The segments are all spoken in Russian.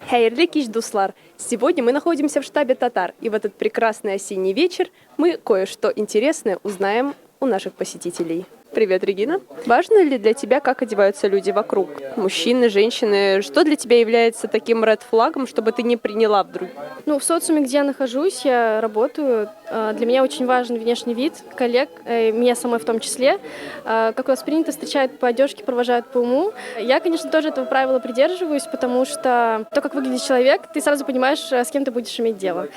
Хәйрле кич, дуслар! Сегодня мы находимся в штабе татар, и в этот прекрасный осенний вечер мы кое-что интересное узнаем у наших посетителей. Привет, Регина. Важно ли для тебя, как одеваются люди вокруг? Мужчины, женщины? Что для тебя является таким ред-флагом, чтобы ты не приняла вдруг? В социуме, где я нахожусь, я работаю. Для меня очень важен внешний вид коллег, меня самой в том числе. Как у нас принято, встречают по одежке, провожают по уму. Я, конечно, тоже этого правила придерживаюсь, потому что то, как выглядит человек, ты сразу понимаешь, с кем ты будешь иметь дело.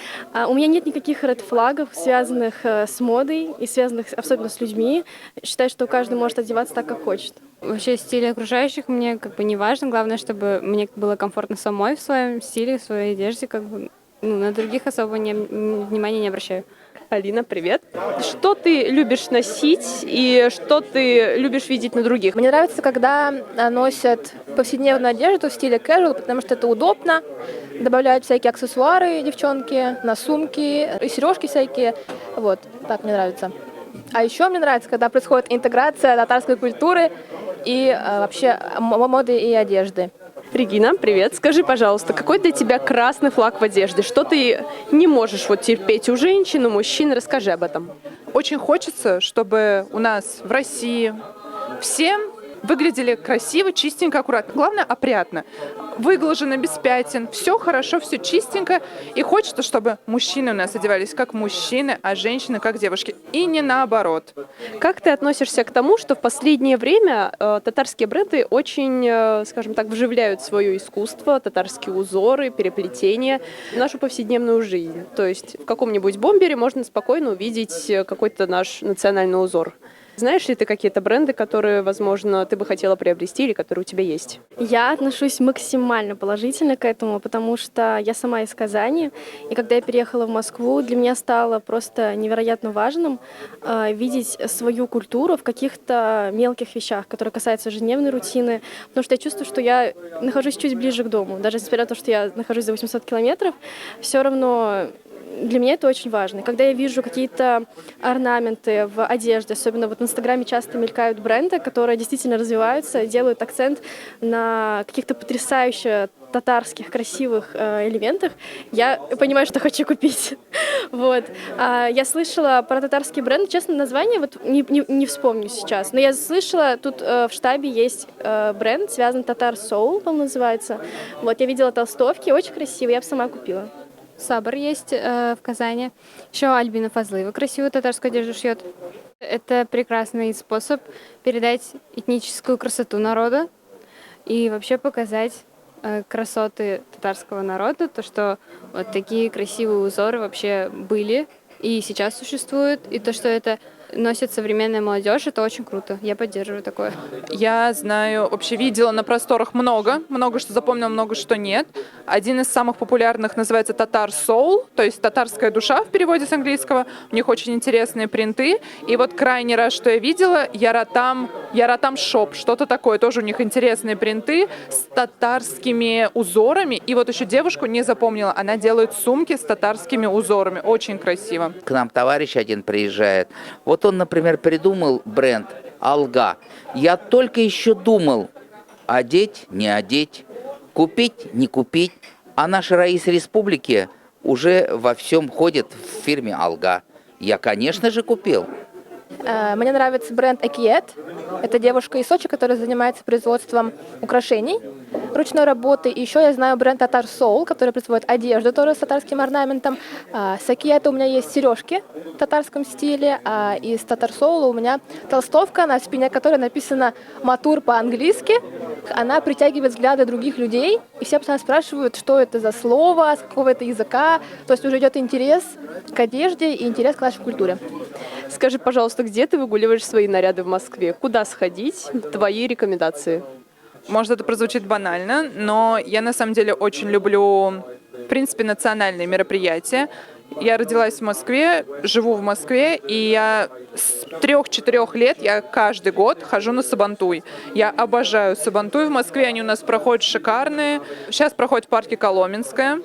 У меня нет никаких ред-флагов, связанных с модой и связанных особенно с людьми. Считаю, что каждый может одеваться так, как хочет. Вообще стиль окружающих мне не важно. Главное, чтобы мне было комфортно самой в своем стиле, в своей одежде. На других особо внимания не обращаю. Алина, привет. Что ты любишь носить и что ты любишь видеть на других? Мне нравится, когда носят повседневную одежду в стиле casual, потому что это удобно. Добавляют всякие аксессуары девчонки, на сумки, и сережки всякие. Вот, так мне нравится. А еще мне нравится, когда происходит интеграция татарской культуры и вообще моды и одежды. Регина, привет. Скажи, пожалуйста, какой для тебя красный флаг в одежде? Что ты не можешь терпеть у женщин, у мужчин? Расскажи об этом. Очень хочется, чтобы у нас в России все выглядели красиво, чистенько, аккуратно. Главное, опрятно. Выглажено, без пятен. Все хорошо, все чистенько. И хочется, чтобы мужчины у нас одевались как мужчины, а женщины как девушки. И не наоборот. Как ты относишься к тому, что в последнее время татарские бренды очень, скажем так, вживляют свое искусство, татарские узоры, переплетения в нашу повседневную жизнь? То есть в каком-нибудь бомбере можно спокойно увидеть какой-то наш национальный узор. Знаешь ли ты какие-то бренды, которые, возможно, ты бы хотела приобрести или которые у тебя есть? Я отношусь максимально положительно к этому, потому что я сама из Казани, и когда я переехала в Москву, для меня стало просто невероятно важным видеть свою культуру в каких-то мелких вещах, которые касаются ежедневной рутины, потому что я чувствую, что я нахожусь чуть ближе к дому. Даже несмотря на то, что я нахожусь за 800 километров, все равно для меня это очень важно. Когда я вижу какие-то орнаменты в одежде, особенно в Инстаграме часто мелькают бренды, которые действительно развиваются, делают акцент на каких-то потрясающе татарских красивых элементах, я понимаю, что хочу купить. Вот. Я слышала про татарский бренд, честно, название не вспомню сейчас, но я слышала, тут в штабе есть бренд, связан Татар Soul, по-моему, называется. Вот, я видела толстовки, очень красивые, я бы сама купила. Сабр есть в Казани. Еще Альбина Фазлыева красивую татарскую одежду шьет. Это прекрасный способ передать этническую красоту народа и вообще показать красоты татарского народа, то, что вот такие красивые узоры вообще были и сейчас существуют, и то, что это носит современная молодежь, это очень круто. Я поддерживаю такое. Я знаю, вообще видела на просторах много что запомнила, много что нет. Один из самых популярных называется Татар Soul, то есть татарская душа в переводе с английского. У них очень интересные принты. И вот крайний раз, что я видела, Яратам Shop, что-то такое. Тоже у них интересные принты с татарскими узорами. И вот еще девушку не запомнила, она делает сумки с татарскими узорами. Очень красиво. К нам товарищ один приезжает. Вот он, например, придумал бренд «Алга». Я только еще думал, одеть, не одеть, купить, не купить. А наш Раис Республики уже во всем ходит в фирме «Алга». Я, конечно же, купил. Мне нравится бренд Акиет. Это девушка из Сочи, которая занимается производством украшений ручной работы. И еще я знаю бренд Татар Soul, который производит одежду тоже с татарским орнаментом. С Акиета у меня есть сережки в татарском стиле, а из Татар Soul у меня толстовка, на спине которой написано «Матур» по-английски. Она притягивает взгляды других людей, и все постоянно спрашивают, что это за слово, с какого это языка. То есть уже идет интерес к одежде и интерес к нашей культуре. Скажи, пожалуйста, где ты выгуливаешь свои наряды в Москве? Куда сходить? Твои рекомендации? Может, это прозвучит банально, но я на самом деле очень люблю, в принципе, национальные мероприятия. Я родилась в Москве, живу в Москве, и я с 3-4 лет я каждый год хожу на Сабантуй. Я обожаю Сабантуй в Москве, они у нас проходят шикарные. Сейчас проходит в парке Коломенское.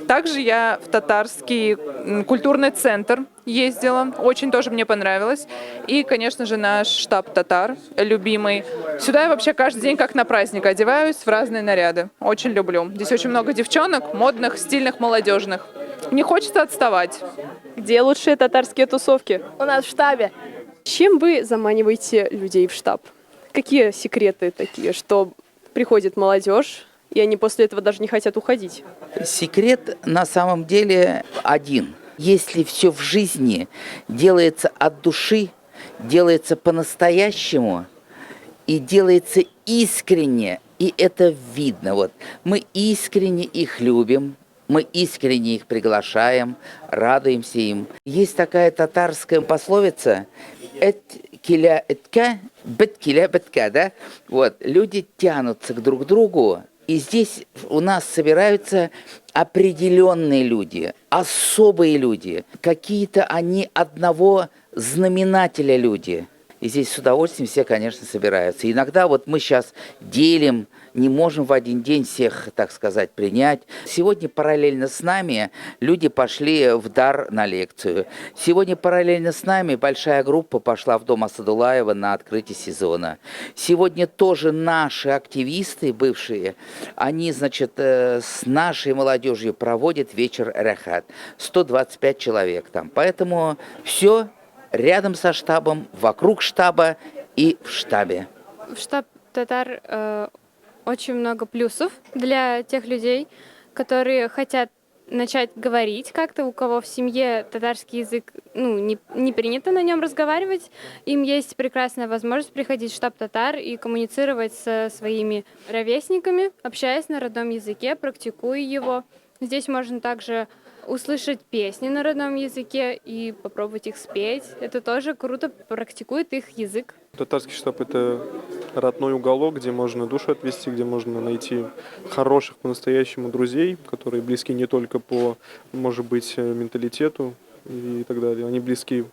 Также я в татарский культурный центр ездила, очень тоже мне понравилось. И, конечно же, наш штаб татар, любимый. Сюда я вообще каждый день как на праздник одеваюсь в разные наряды. Очень люблю. Здесь очень много девчонок, модных, стильных, молодежных. Не хочется отставать. Где лучшие татарские тусовки? У нас в штабе. Чем вы заманиваете людей в штаб? Какие секреты такие, что приходит молодежь, и они после этого даже не хотят уходить? Секрет на самом деле один. Если все в жизни делается от души, делается по-настоящему и делается искренне, и это видно. Вот. Мы искренне их любим, мы искренне их приглашаем, радуемся им. Есть такая татарская пословица «эт киля этка, бет киля бетка», да? Вот. Люди тянутся друг к другу, и здесь у нас собираются определенные люди, особые люди, какие-то они одного знаменателя люди. И здесь с удовольствием все, конечно, собираются. И иногда вот мы сейчас делим, не можем в один день всех, так сказать, принять. Сегодня параллельно с нами люди пошли в дар на лекцию. Сегодня параллельно с нами большая группа пошла в дом Асадулаева на открытие сезона. Сегодня тоже наши активисты бывшие, они, значит, с нашей молодежью проводят вечер Рахат. 125 человек там. Поэтому все рядом со штабом, вокруг штаба и в штабе. В штаб татар очень много плюсов для тех людей, которые хотят начать говорить как-то, у кого в семье татарский язык, не принято на нем разговаривать. Им есть прекрасная возможность приходить в штаб татар и коммуницировать со своими ровесниками, общаясь на родном языке, практикуя его. Здесь можно также услышать песни на родном языке и попробовать их спеть. Это тоже круто практикует их язык. Татарский штаб – это родной уголок, где можно душу отвести, где можно найти хороших по-настоящему друзей, которые близки не только по, может быть, менталитету и так далее. Они близки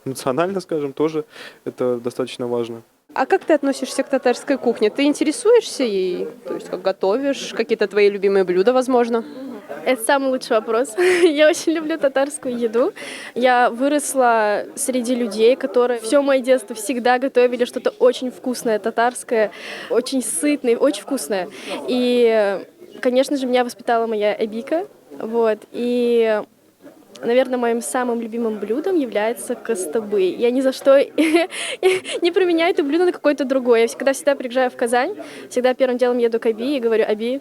национально, скажем, тоже. Это достаточно важно. А как ты относишься к татарской кухне? Ты интересуешься ей? То есть как готовишь? Какие-то твои любимые блюда, возможно? Это самый лучший вопрос. Я очень люблю татарскую еду. Я выросла среди людей, которые все мое детство всегда готовили что-то очень вкусное, татарское, очень сытное, очень вкусное. И, конечно же, меня воспитала моя Эбика. Вот. И, наверное, моим самым любимым блюдом является кастабы. Я ни за что не променяю это блюдо на какое-то другое. Я всегда приезжаю в Казань, всегда первым делом еду к Аби и говорю: Аби,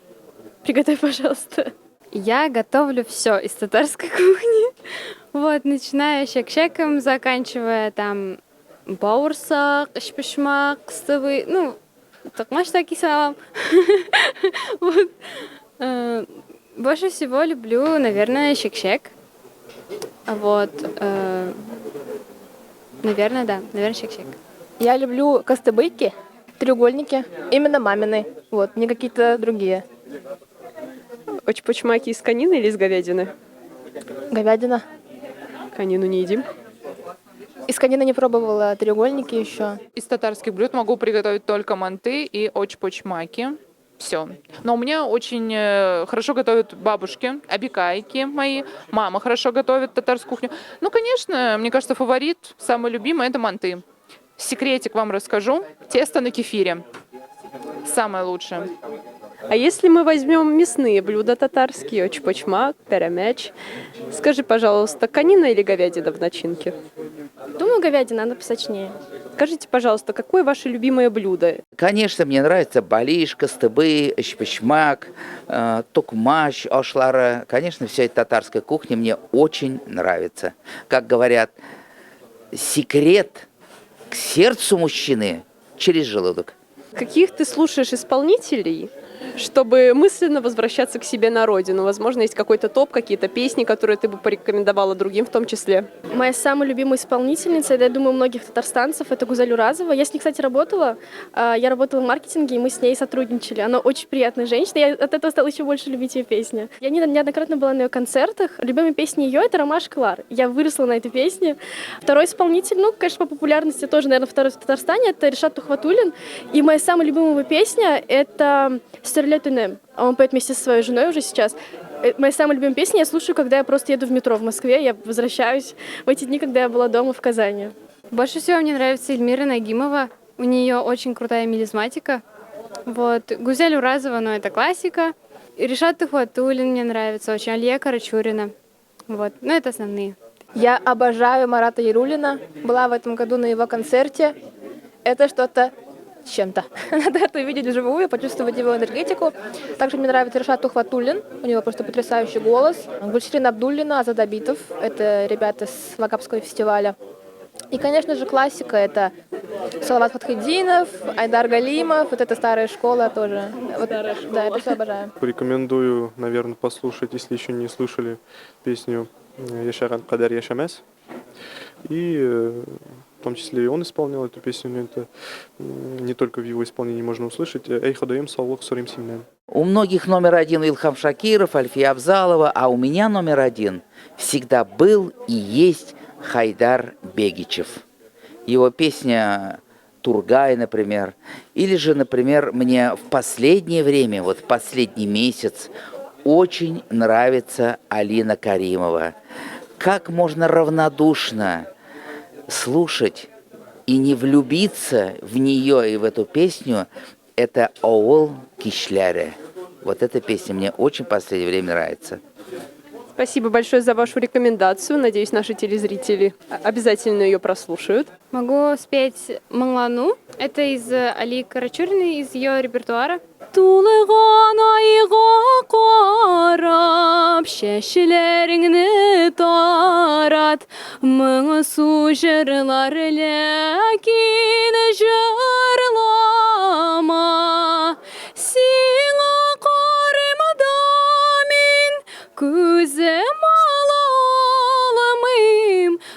приготовь, пожалуйста. Я готовлю все из татарской кухни. Вот, начиная щек-щеком, заканчивая там бауырсак, ишпишмак, кыстыбый, такмаш таки салам. Вот. Больше всего люблю, наверное, щек-щек. Вот. Наверное, щек-щек. Я люблю кастыбыки, треугольники, именно мамины, вот, не какие-то другие. Очпочмаки из конины или из говядины? Говядина. Конину не едим. Из конины не пробовала, треугольники еще. Из татарских блюд могу приготовить только манты и очпочмаки. Все. Но у меня очень хорошо готовят бабушки, абикайки мои. Мама хорошо готовит татарскую кухню. Конечно, мне кажется, фаворит, самый любимый — это манты. Секретик вам расскажу. Тесто на кефире. Самое лучшее. А если мы возьмем мясные блюда татарские, очпочмак, перемеч, скажи, пожалуйста, конина или говядина в начинке? Думаю, говядина, она посочнее. Скажите, пожалуйста, какое ваше любимое блюдо? Конечно, мне нравится балиш, кастыбы, щпочмак, токмаш, ошлара. Конечно, вся эта татарская кухня мне очень нравится. Как говорят, секрет к сердцу мужчины через желудок. Каких ты слушаешь исполнителей, чтобы мысленно возвращаться к себе на родину? Возможно, есть какой-то топ, какие-то песни, которые ты бы порекомендовала другим в том числе? Моя самая любимая исполнительница, я думаю, многих татарстанцев, это Гузаль Уразова. Я с ней, кстати, работала. Я работала в маркетинге, и мы с ней сотрудничали. Она очень приятная женщина, я от этого стала еще больше любить ее песни. Я неоднократно была на ее концертах. Любимая песня ее — это «Ромаш Клар». Я выросла на этой песне. Второй исполнитель, конечно, по популярности тоже, наверное, второй в Татарстане, это Решат Тухватуллин. И моя самая любимая песня — это «Стерлетюнем». Он поет вместе со своей женой уже сейчас. Моя самая любимая песня я слушаю, когда я просто еду в метро в Москве. Я возвращаюсь в эти дни, когда я была дома в Казани. Больше всего мне нравится Эльмира Нагимова. У нее очень крутая мелизматика. Вот. Гузель Уразова, но это классика. И Ришат Тухватуллин мне нравится очень. Алия Карачурина. Вот. Ну, это основные. Я обожаю Марата Яруллина. Была в этом году на его концерте. Это что-то с чем-то. Надо это увидеть вживую, почувствовать его энергетику. Также мне нравится Ришат Тухватуллин. У него просто потрясающий голос. Гульширин Абдуллина, Азат Абитов. Это ребята с Вагапского фестиваля. И, конечно же, классика — это Салават Фатхетдинов, Айдар Галимов. Вот эта старая школа тоже. Вот, да, это все обожаю. Порекомендую, наверное, послушать, если еще не слышали песню «Яшаран Кадар Яшамес». И в том числе и он исполнял эту песню, но это не только в его исполнении можно услышать. «Эй хадаем саллах сурим симнен». У многих номер один Илхам Шакиров, Альфия Абзалова, а у меня номер один всегда был и есть Хайдар Бегичев. Его песня «Тургай», например. Или же, например, мне в последнее время, вот в последний месяц, очень нравится Алина Каримова. Как можно равнодушно слушать и не влюбиться в нее и в эту песню, это «Оол Кишляре». Вот эта песня мне очень в последнее время нравится. Спасибо большое за вашу рекомендацию. Надеюсь, наши телезрители обязательно ее прослушают. Могу спеть «Маңлану». Это из Али Карачуриной, из ее репертуара. Тулыған айға қарап, шешілеріңні тарат, мұңы су жырлар ләкин жырлама. Сиңа қарымда мен көзім алалымым,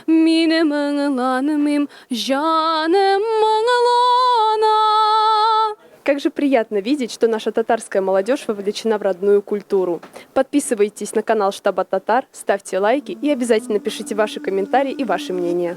мені мұңланымым, жаным мұңлана. Как же приятно видеть, что наша татарская молодежь вовлечена в родную культуру. Подписывайтесь на канал Штаба Татар, ставьте лайки и обязательно пишите ваши комментарии и ваши мнения.